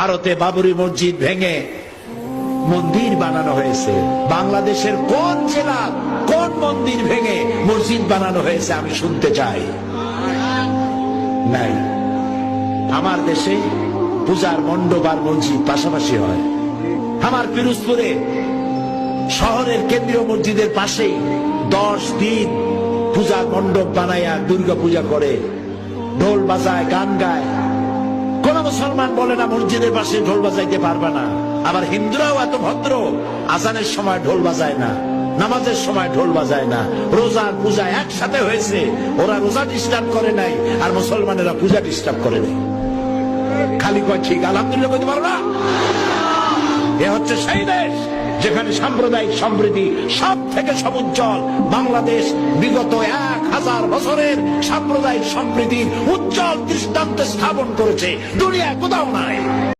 ভারতে বাবরি মসজিদ ভেঙে মন্দির বানানো হয়েছে। বাংলাদেশের কোন জেলা কোন মন্দির ভেঙে মসজিদ বানানো হয়েছে আমি শুনতে চাই। নাই। আমার দেশে পূজার মণ্ডপ আর মসজিদ পাশাপাশি হয়। আমার পিরোজপুরে শহরের কেন্দ্রীয় মসজিদের পাশেই 10 দিন পূজার মণ্ডপ বানায়া দুর্গা পূজা করে, ঢোল বাজায়, গান গায়। কোন মুসলমান বলে না মসজিদের পাশে ঢোল বাজাইতে পারবে না। আবার হিন্দুরাও এত ভদ্র, আজানের সময় ঢোল বাজায় না, নামাজের সময় ঢোল বাজায় না। রোজা পূজা একসাথে হয়েছে, ওরা রোজা ডিস্টার্ব করে নাই আর মুসলমানেরা পূজা ডিস্টার্ব করে নাই। খালি কয় ঠিক আলহামদুলিল্লাহ বলতে পারো না? এ হচ্ছে সেই দেশ যেখানে সাম্প্রদায়িক সম্প্রীতি সব থেকে সমুজ্জ্বল। বাংলাদেশ বিগত 1000 বছরের সাম্প্রদায়িক সম্প্রীতির উজ্জ্বল দৃষ্টান্ত স্থাপন করেছে, দুনিয়া কোথাও নাই।